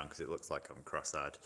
because it looks like I'm cross-eyed.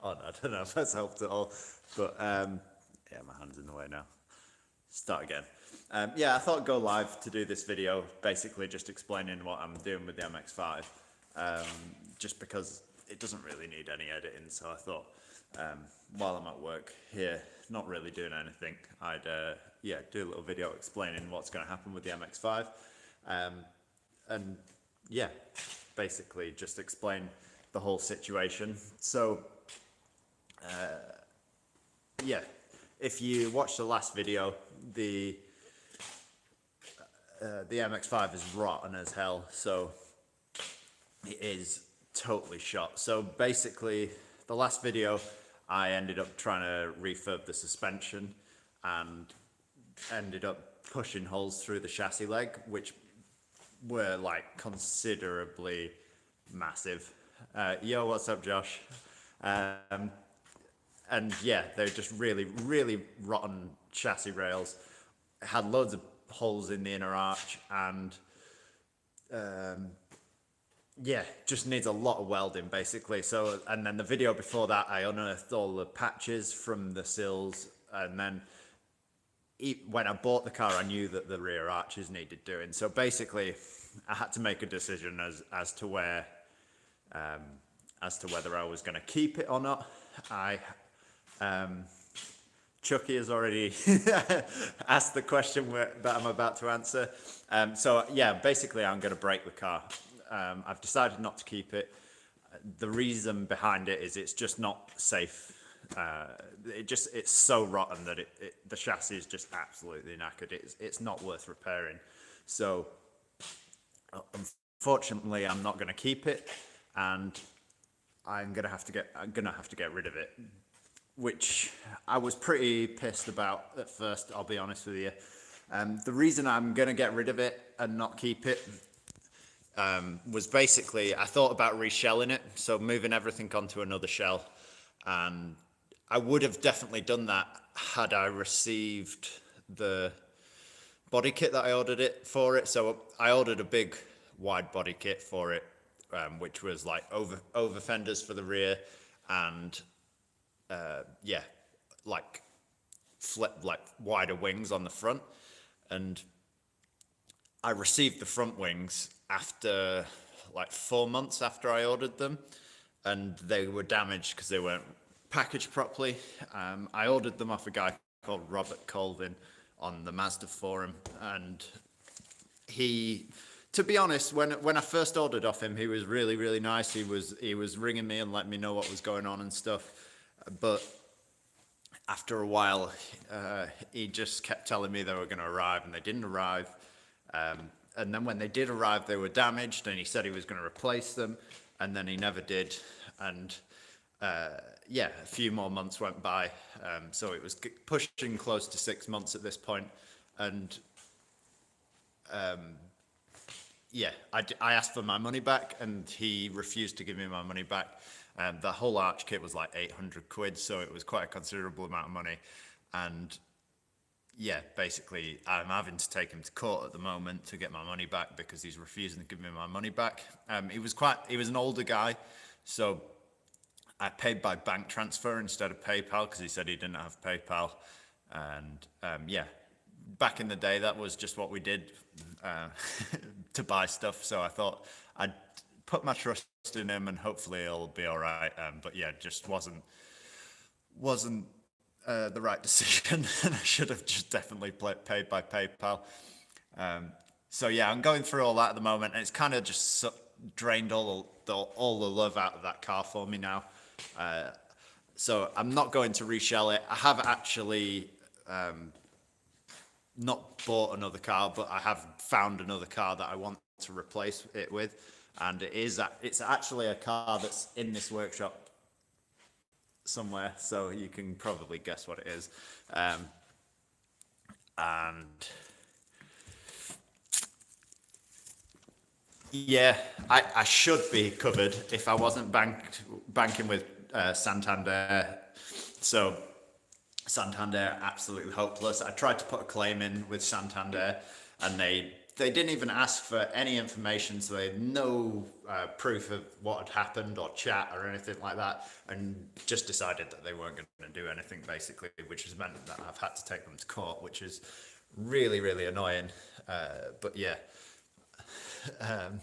I don't know if that's helped at all, but yeah, my hand's in the way now. Start again. Yeah, I thought I'd go live to do this video, basically just explaining what I'm doing with the MX5, just because it doesn't really need any editing, so I thought while I'm at work here, not really doing anything, I'd yeah, do a little video explaining what's going to happen with the MX5, and yeah, basically just explain the whole situation. So yeah, if you watch the last video, the MX5 is rotten as hell, so it is totally shot. So basically, the last video, I ended up trying to refurb the suspension and ended up pushing holes through the chassis leg, which were like considerably massive. Yo, what's up, Josh? And yeah, they're just really rotten chassis rails. It had loads of holes in the inner arch, and yeah, just needs a lot of welding basically. So, and then the video before that, I unearthed all the patches from the sills, and then when I bought the car, I knew that the rear arches needed doing. So basically, I had to make a decision as to where, as to whether I was going to keep it or not. Chucky has already asked the question that I'm about to answer. So yeah, basically, I'm going to break the car. I've decided not to keep it. The reason behind it is it's just not safe. It's so rotten that the chassis is just absolutely knackered. It's not worth repairing. So unfortunately, I'm not going to keep it, and I'm gonna have to get rid of it, which I was pretty pissed about at first, I'll be honest with you. The reason I'm gonna get rid of it and not keep it was basically, I thought about reshelling it, so moving everything onto another shell, and I would have definitely done that had I received the body kit that I ordered it for it. So I ordered a big wide body kit for it, which was like over fenders for the rear, and yeah, like wider wings on the front. And I received the front wings after like 4 months after I ordered them, and they were damaged because they weren't packaged properly. I ordered them off a guy called Robert Colvin on the Mazda forum, and he, to be honest, when I first ordered off him, he was really nice. He was ringing me and letting me know what was going on and stuff, but after a while, he just kept telling me they were going to arrive, and they didn't arrive. And then when they did arrive, they were damaged, and he said he was going to replace them, and then he never did. And yeah, a few more months went by, so it was pushing close to 6 months at this point, and yeah, I asked for my money back, and he refused to give me my money back. The whole arch kit was like 800 quid, so it was quite a considerable amount of money. And yeah, basically, I'm having to take him to court at the moment to get my money back because he's refusing to give me my money back. He was an older guy, so I paid by bank transfer instead of PayPal because he said he didn't have PayPal. And yeah, back in the day, that was just what we did to buy stuff. So I thought I'd put my trust in him and hopefully it'll be all right. But yeah, just wasn't the right decision, and I should have just definitely paid by PayPal. So yeah, I'm going through all that at the moment, and it's kind of just drained all the love out of that car for me now. So I'm not going to reshell it. I have actually not bought another car, but I have found another car that I want to replace it with, and it's actually a car that's in this workshop somewhere, so you can probably guess what it is. And yeah, I should be covered if I wasn't banking with Santander. So Santander, absolutely hopeless. I tried to put a claim in with Santander, and they they didn't even ask for any information, so they had no proof of what had happened or chat or anything like that, and just decided that they weren't going to do anything, basically, which has meant that I've had to take them to court, which is really, really annoying. But yeah. Um,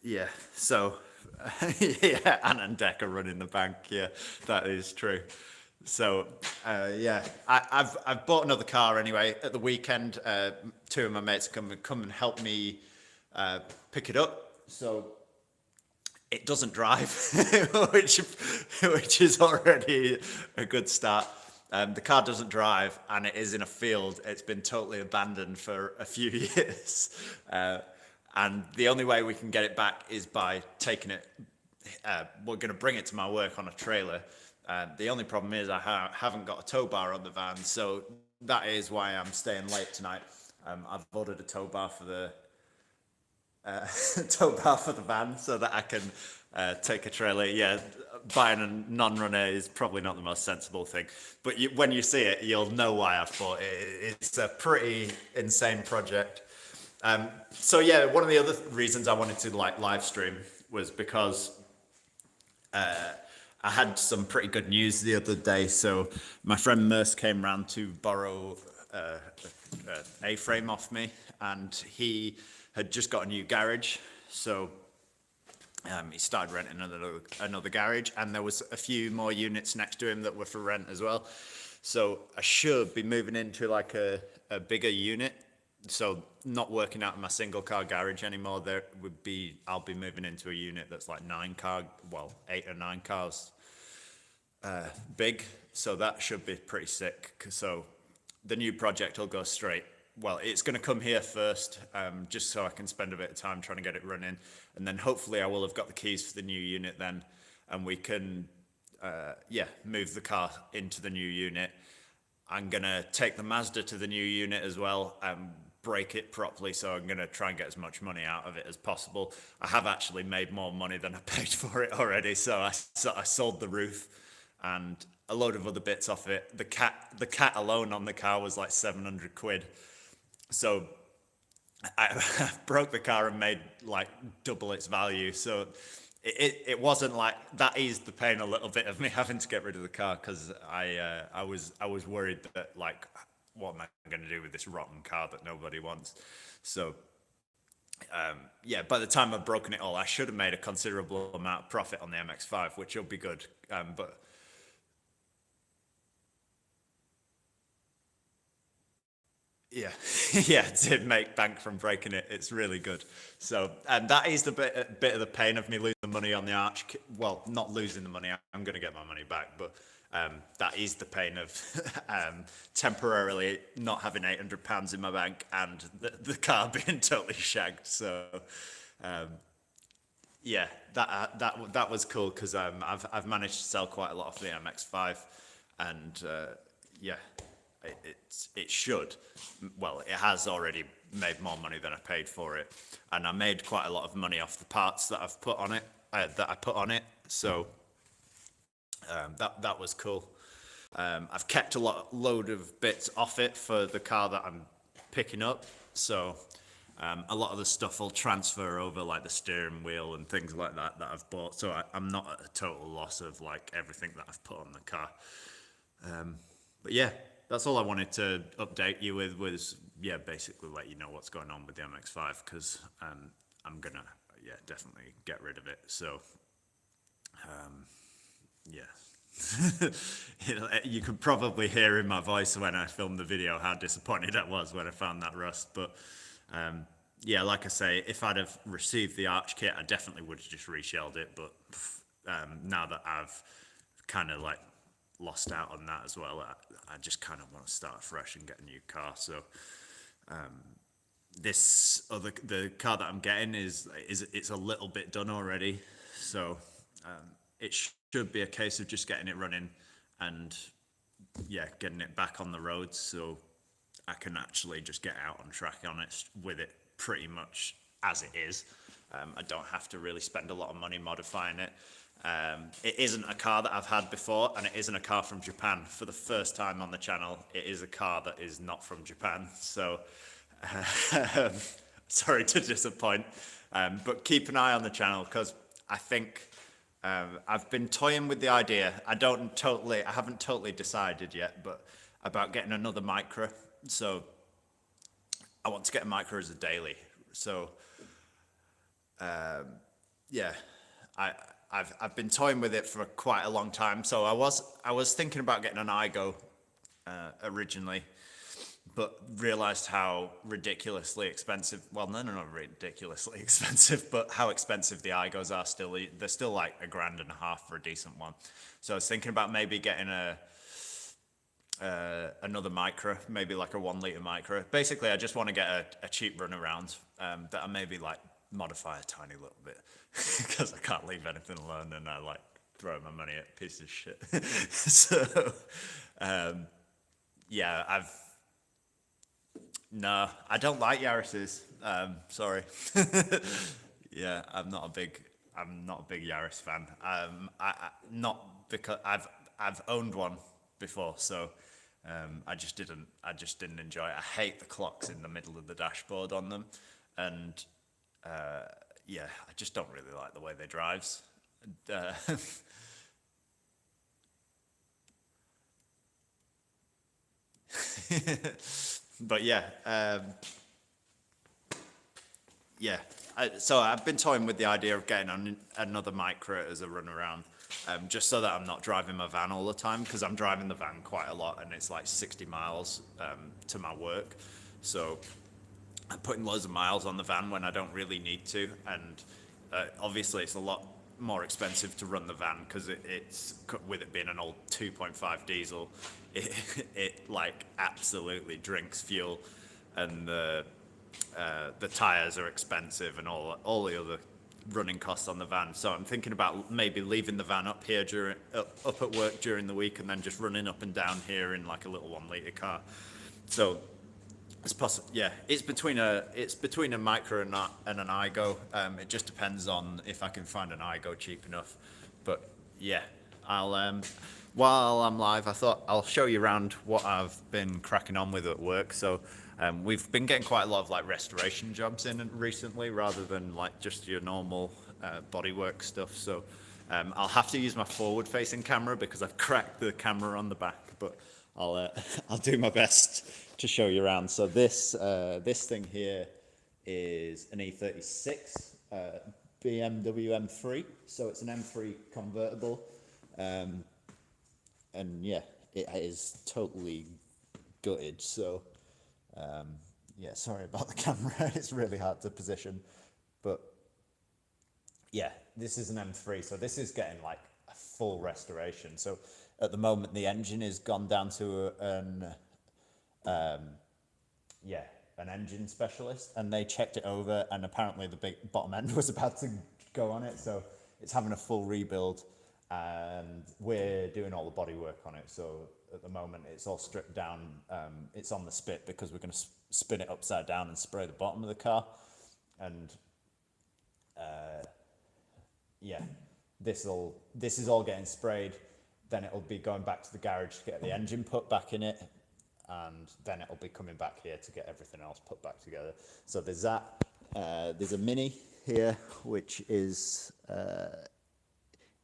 yeah, so yeah, Ant and Dec are running the bank. Yeah, that is true. So yeah, I've bought another car anyway. At the weekend, two of my mates come and help me pick it up. So it doesn't drive, which is already a good start. The car doesn't drive, and it is in a field. It's been totally abandoned for a few years, and the only way we can get it back is by taking it. We're going to bring it to my work on a trailer. The only problem is I haven't got a tow bar on the van, so that is why I'm staying late tonight. I've ordered a tow bar for the van so that I can take a trailer. Yeah, buying a non-runner is probably not the most sensible thing, but when you see it, you'll know why I've bought it. It's a pretty insane project. So yeah, one of the other reasons I wanted to live stream was because I had some pretty good news the other day. So my friend Merce came round to borrow A-frame off me, and he had just got a new garage. So he started renting another garage, and there was a few more units next to him that were for rent as well. So I should be moving into like a bigger unit. So not working out in my single car garage anymore. I'll be moving into a unit that's like 8 or 9 cars big. So that should be pretty sick. So the new project will go straight. Well, it's going to come here first, just so I can spend a bit of time trying to get it running. And then hopefully I will have got the keys for the new unit then, and we can, move the car into the new unit. I'm going to take the Mazda to the new unit as well and break it properly, so I'm going to try and get as much money out of it as possible. I have actually made more money than I paid for it already, so I sold the roof and a load of other bits off it. The cat alone on the car was like 700 quid. So I broke the car and made like double its value. So it wasn't like that eased the pain a little bit of me having to get rid of the car, because I was worried that, like, what am I going to do with this rotten car that nobody wants? So by the time I've broken it all, I should have made a considerable amount of profit on the MX5, which will be good. But yeah, yeah, to make bank from breaking it, it's really good. So, and that is the bit of the pain of me losing the money on the arch. Well, not losing the money, I'm going to get my money back, but that is the pain of temporarily not having £800 in my bank and the car being totally shagged. So, yeah, that was cool, because I've managed to sell quite a lot of the MX5, and yeah. It should. Well, it has already made more money than I paid for it, and I made quite a lot of money off the parts that I've put on it. So that was cool. I've kept load of bits off it for the car that I'm picking up. So a lot of the stuff will transfer over, like the steering wheel and things like that I've bought. So I'm not at a total loss of like everything that I've put on the car. But yeah. That's all I wanted to update you with, was, basically let you know what's going on with the MX5, because I'm going to, definitely get rid of it. So, you could probably hear in my voice when I filmed the video how disappointed I was when I found that rust. But, like I say, if I'd have received the arch kit, I definitely would have just reshelled it. But now that I've kind of like lost out on that as well, I just kind of want to start fresh and get a new car. So the car that I'm getting is it's a little bit done already, so it should be a case of just getting it running and getting it back on the roads, so I can actually just get out on track on it with it pretty much as it is. I don't have to really spend a lot of money modifying it. It isn't a car that I've had before, and it isn't a car from Japan. For the first time on the channel, it is a car that is not from Japan. So, sorry to disappoint, but keep an eye on the channel because I think I've been toying with the idea. I haven't totally decided yet, but about getting another Micra. So, I want to get a Micra as a daily. So, yeah, I've been toying with it for quite a long time. So I was thinking about getting an iGo originally, but realized how ridiculously expensive. Well, no, not ridiculously expensive, but how expensive the iGos are still. They're still like $1.5 for a decent one. So I was thinking about maybe getting another Micra, maybe like a 1 litre Micra. Basically, I just want to get a cheap run around that I maybe like modify a tiny little bit because I can't leave anything alone and I like throw my money at pieces of shit. So, yeah, no, I don't like Yaris's. Sorry. Yeah, I'm not a big Yaris fan. Not because I've owned one before, so I just didn't enjoy it. I hate the clocks in the middle of the dashboard on them, and yeah, I just don't really like the way they drives. But yeah, yeah. So I've been toying with the idea of getting another Micra as a run around, just so that I'm not driving my van all the time, because I'm driving the van quite a lot and it's like 60 miles to my work. So I'm putting loads of miles on the van when I don't really need to, and obviously it's a lot more expensive to run the van because it's with it being an old 2.5 diesel, it like absolutely drinks fuel, and the tires are expensive and all the other running costs on the van. So I'm thinking about maybe leaving the van up here up at work during the week and then just running up and down here in like a little 1 litre car. So it's possible. Yeah, it's between a Micra and an iGo. It just depends on if I can find an iGo cheap enough. But yeah, I'll while I'm live, I thought I'll show you around what I've been cracking on with at work. So we've been getting quite a lot of like restoration jobs in recently, rather than like just your normal bodywork stuff. So I'll have to use my forward-facing camera because I've cracked the camera on the back, but I'll do my best to show you around. So this thing here is an E36 BMW M3. So it's an M3 convertible, and yeah, it is totally gutted. So yeah, sorry about the camera. It's really hard to position, but yeah, this is an M3. So this is getting like a full restoration. So at the moment, the engine is gone down to an engine specialist, and they checked it over, and apparently the big bottom end was about to go on it, so it's having a full rebuild, and we're doing all the body work on it. So at the moment it's all stripped down. It's on the spit because we're going to spin it upside down and spray the bottom of the car, and yeah, this is all getting sprayed. Then it'll be going back to the garage to get the engine put back in it, and then it'll be coming back here to get everything else put back together. So there's that. There's a Mini here, which is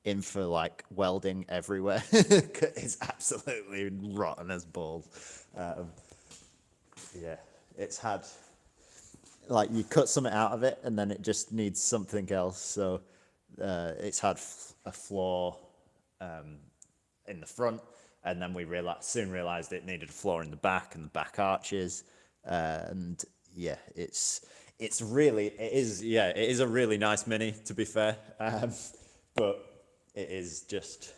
in for like welding everywhere. It's absolutely rotten as balls. Yeah, it's had, like, you cut something out of it and then it just needs something else. So it's had a flaw in the front, and then we soon realized it needed a floor in the back and the back arches, and yeah, it is a really nice Mini, to be fair, but it is just,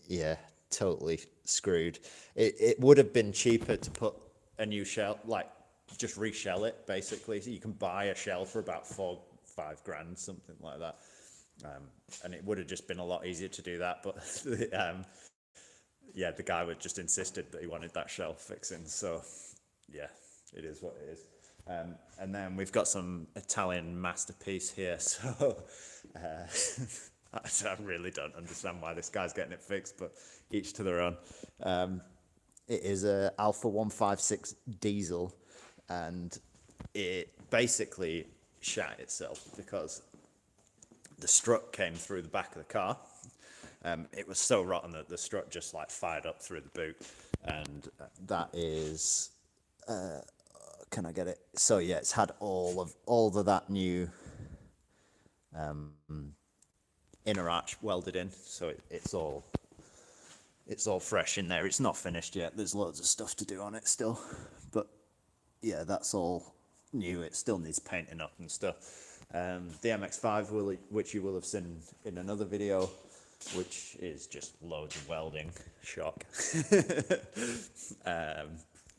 yeah, totally screwed. It would have been cheaper to put a new shell, like just reshell it basically. So you can buy a shell for about 4-5 grand, something like that. And it would have just been a lot easier to do that, but yeah, the guy was just insisted that he wanted that shell fixing. So yeah, it is what it is. And then we've got some Italian masterpiece here. So I really don't understand why this guy's getting it fixed, but each to their own. It is a Alpha 156 diesel, and it basically shat itself because the strut came through the back of the car. It was so rotten that the strut just like fired up through the boot, and that is. Can I get it? So yeah, it's had all of that new inner arch welded in, so it's all fresh in there. It's not finished yet. There's loads of stuff to do on it still, but yeah, that's all new. It still needs painting up and stuff. The MX5 which you will have seen in another video, which is just loads of welding. Shock.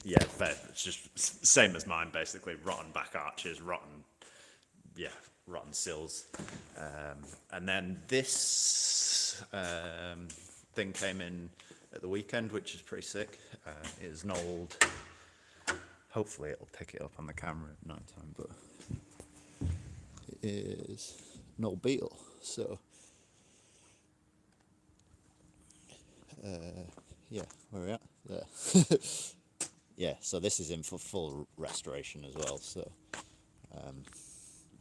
Yeah, it's just same as mine, basically. Rotten back arches, rotten sills. And then this thing came in at the weekend, which is pretty sick. It is an old, hopefully it'll pick it up on the camera at night time, but it is an old Beetle, so yeah, where are we at? There. Yeah, so this is in for full restoration as well. So,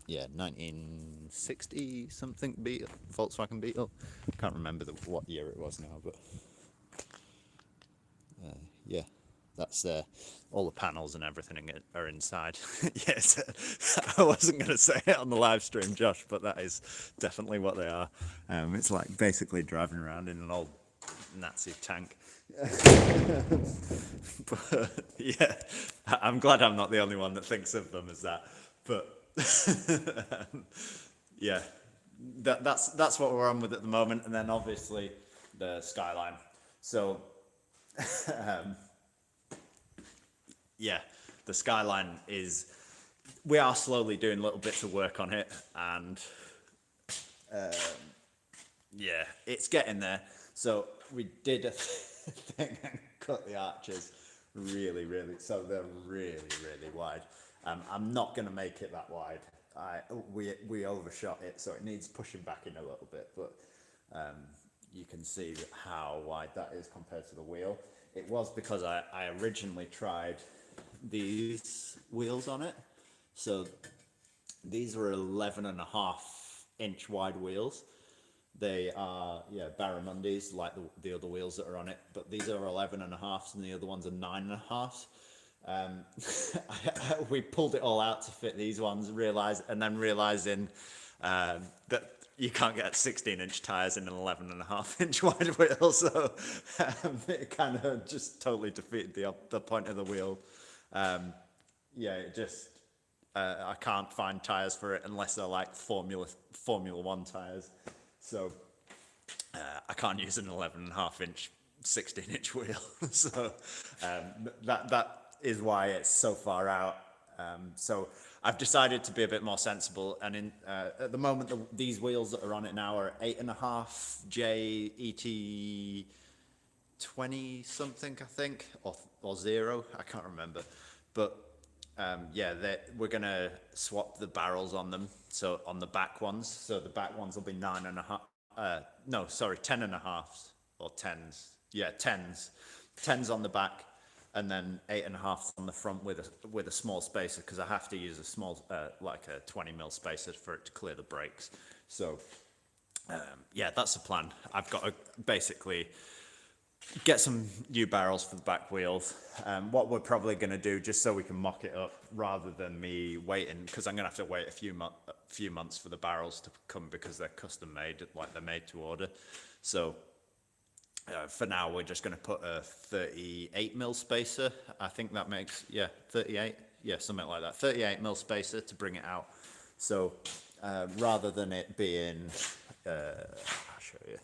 yeah, 1960 something Beetle, Volkswagen Beetle. Can't remember what year it was now, but yeah, that's all the panels and everything are inside. Yes, I wasn't going to say it on the live stream, Josh, but that is definitely what they are. It's like basically driving around in an old Nazi tank. But yeah, I'm glad I'm not the only one that thinks of them as that. But yeah, that's what we're on with at the moment. And then obviously the Skyline. So yeah, the Skyline we are slowly doing little bits of work on it, and yeah, it's getting there. So we did a thing and cut the arches really, so they're really wide. I'm not going to make it that wide. We overshot it, so it needs pushing back in a little bit, but you can see how wide that is compared to the wheel. It was because I originally tried these wheels on it. So these were 11.5-inch wide wheels. They are, barramundis, like the other wheels that are on it, but these are 11.5s and the other ones are 9.5s. We pulled it all out to fit these ones, realizing that you can't get 16-inch tires in an 11.5-inch wide wheel, so it kind of just totally defeated the point of the wheel. It just I can't find tires for it unless they're like Formula One tires. So I can't use an 11.5-inch 16-inch wheel. So that is why it's so far out. So I've decided to be a bit more sensible, and at the moment these wheels that are on it now are 8.5 J ET 20 something, I think, or 0, I can't remember, but we're gonna swap the barrels on them. So on the back ones, so the back ones will be 9.5. 10.5s or 10s. Yeah, 10s on the back, and then 8.5s on the front with a small spacer, because I have to use a small like a 20mm spacer for it to clear the brakes. So that's the plan. I've got to basically get some new barrels for the back wheels. What we're probably going to do, just so we can mock it up, rather than me waiting, because I'm going to have to wait a few months for the barrels to come, because they're custom made, like they're made to order. So for now, we're just going to put a 38mm spacer. I think that makes 38, something like that. 38mm spacer to bring it out. So rather than it being, I'll show you.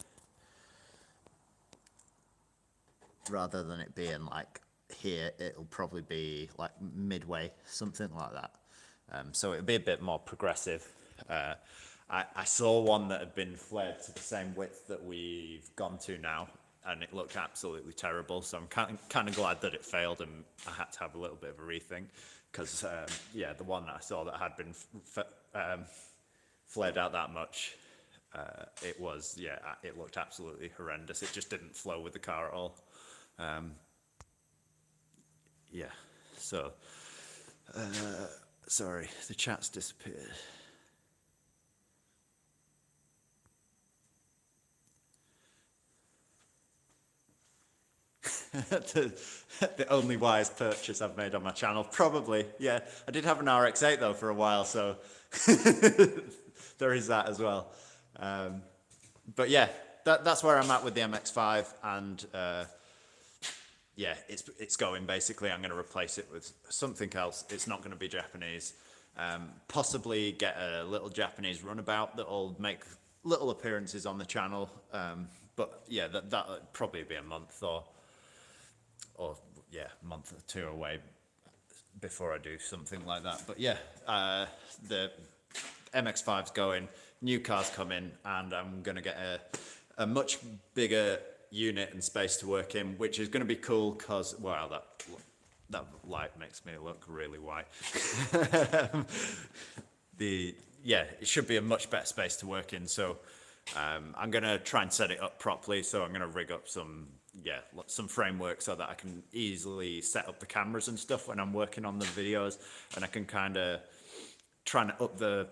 Rather than it being like here, it'll probably be like midway, something like that. So it'll be a bit more progressive. I saw one that had been flared to the same width that we've gone to now, and it looked absolutely terrible. So I'm kind of glad that it failed, and I had to have a little bit of a rethink, because the one that I saw that had been flared out that much, it was, yeah, it looked absolutely horrendous. It just didn't flow with the car at all. Yeah, so, sorry, the chat's disappeared. the only wise purchase I've made on my channel, probably. Yeah, I did have an RX-8 though for a while, so there is that as well. But yeah, that's where I'm at with the MX5, and yeah, it's going basically. I'm going to replace it with something else. It's not going to be Japanese. Possibly get a little Japanese runabout that'll make little appearances on the channel. But yeah, that'll probably be a month or yeah, a month or two away before I do something like that. But yeah, the MX5's going, new car's coming, and I'm going to get a much bigger unit and space to work in, which is going to be cool because, wow, that light makes me look really white. Yeah, it should be a much better space to work in, so I'm going to try and set it up properly. So I'm going to rig up some framework so that I can easily set up the cameras and stuff when I'm working on the videos, and I can kind of try and up the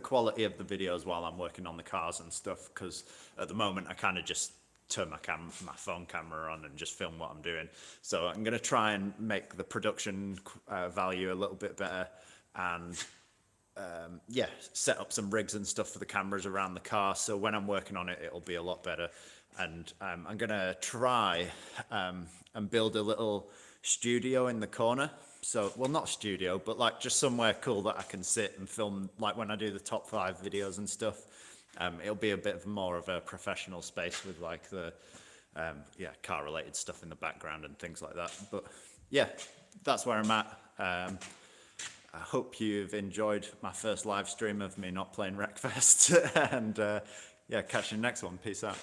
quality of the videos while I'm working on the cars and stuff, because at the moment I kind of just turn my phone camera on and just film what I'm doing. So I'm going to try and make the production value a little bit better, and yeah, set up some rigs and stuff for the cameras around the car, so when I'm working on it, it'll be a lot better. And I'm going to try and build a little studio in the corner. So, well, not studio, but like just somewhere cool that I can sit and film, like when I do the top 5 videos and stuff. It'll be a bit more of a professional space with like the yeah, car related stuff in the background and things like that. But yeah, that's where I'm at. I hope you've enjoyed my first live stream of me not playing Wreckfest. And yeah, catch you in the next one. Peace out.